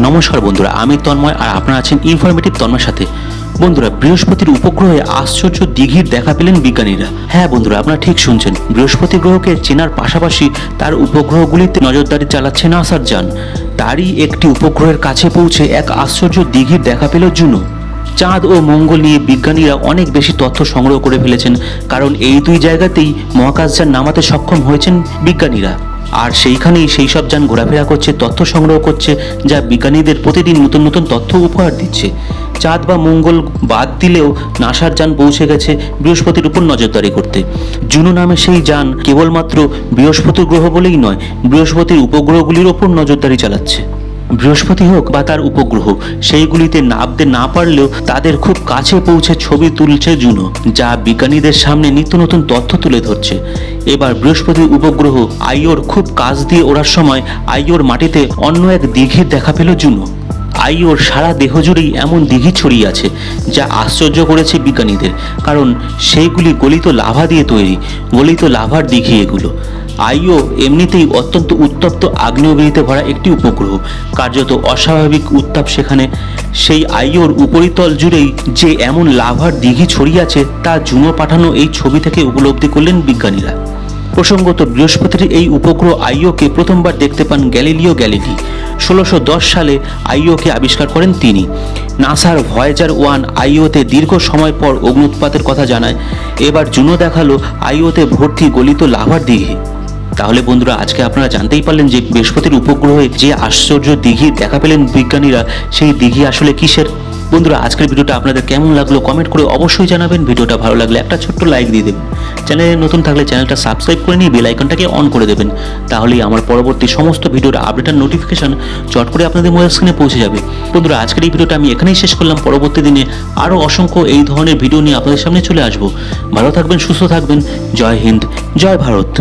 নমস্কার বন্ধুরা, আমি তন্ময় আর আপনারা আছেন ইনফরমেটিভ তন্ময়ের সাথে। বন্ধুরা, বৃহস্পতির উপগ্রহে আশ্চর্য দিঘির দেখা পেলেন বিজ্ঞানীরা। হ্যাঁ বন্ধুরা, আপনারা ঠিক শুনছেন, বৃহস্পতি গ্রহকে চেনার পাশাপাশি তার উপগ্রহগুলিতে নজরদারি চালাচ্ছে নাসার যান। তারই একটি উপগ্রহের কাছে পৌঁছে এক আশ্চর্য দিঘির দেখা পেল জুনো। চাঁদ ও মঙ্গল নিয়ে বিজ্ঞানীরা অনেক বেশি তথ্য সংগ্রহ করে ফেলেছেন, কারণ এই দুই জায়গাতেই মহাকাশযান নামাতে সক্ষম হয়েছেন বিজ্ঞানীরা। আর সেইখানেই সেই সব যান ঘোরাফেরা করছে, তথ্য সংগ্রহ করছে, যা বিজ্ঞানীদের প্রতিদিন নতুন নতুন তথ্য উপহার দিচ্ছে। চাঁদ বা মঙ্গল বাদ দিলেও নাসার যান পৌঁছে গেছে বৃহস্পতির উপর নজরদারি করতে। জুনো নামে সেই যান কেবলমাত্র বৃহস্পতির গ্রহ বলেই নয়, বৃহস্পতির উপগ্রহগুলির ওপর নজরদারি চালাচ্ছে। বৃহস্পতি হোক বা তার উপগ্রহ, সেইগুলিতে নামতে না পারলেও তাদের খুব কাছে পৌঁছে ছবি তুলছে জুনো, যা বিজ্ঞানীদের সামনে নিত্য নতুন তথ্য তুলে ধরছে। এবার বৃহস্পতির উপগ্রহ আইওর খুব কাছ দিয়ে ওড়ার সময় আইওর মাটিতে অন্য এক দিঘির দেখা পেল জুনো। আইওর সারা দেহ জুড়েই এমন দিঘি ছড়িয়ে আছে, যা আশ্চর্য করেছে বিজ্ঞানীদের, কারণ সেইগুলি গলিত লাভা দিয়ে তৈরি। গলিত লাভার দিঘি এগুলো। আইও এমনিতেই অত্যন্ত উত্তপ্ত আগ্নেয়গিরিতে ভরা একটি উপগ্রহ, কার্যত অস্বাভাবিক উত্তাপ সেখানে। সেই আইওর উপরিতল জুড়েই যে এমন লাভার দিঘি ছড়িয়ে আছে, তা জুনো পাঠানো এই ছবি থেকে উপলব্ধি করলেন বিজ্ঞানীরা। প্রসঙ্গত, বৃহস্পতির এই উপগ্রহ আইওকে প্রথমবার দেখতে পান গ্যালিলিও গ্যালিলি। 1610 সালে আইওকে আবিষ্কার করেন তিনি। নাসার ভয়েজার 1 আইওতে দীর্ঘ সময় পর অগ্নুৎপাতের কথা জানায়। এবার জুনো দেখালো আইওতে ভর্তি গলিত লাভার দিঘি। তাহলে বন্ধুরা, আজকে আপনারা জানতেই পারলেন যে বৃহস্পতির উপগ্রহে যে আশ্চর্য দিঘি দেখা পেলেন বিজ্ঞানীরা, সেই দিঘি আসলে কিসের। বন্ধুরা, আজকের ভিডিওটা আপনাদের কেমন লাগলো কমেন্ট করে অবশ্যই জানাবেন। ভিডিওটা ভালো লাগলে একটা ছোট্ট লাইক দিয়ে দেবেন। চ্যানেলে নতুন থাকলে চ্যানেলটা সাবস্ক্রাইব করে নিয়ে বেল আইকনটাকে অন করে দেবেন। তাহলেই আমার পরবর্তী সমস্ত ভিডিওর আপডেট আর নোটিফিকেশন চট করে আপনাদের মোবাইল স্ক্রিনে পৌঁছে যাবে। বন্ধুরা, আজকের এই ভিডিওটা আমি এখানেই শেষ করলাম। পরবর্তী দিনে আরও অসংখ্য এই ধরনের ভিডিও নিয়ে আপনাদের সামনে চলে আসবো। ভালো থাকবেন, সুস্থ থাকবেন। জয় হিন্দ, জয় ভারত।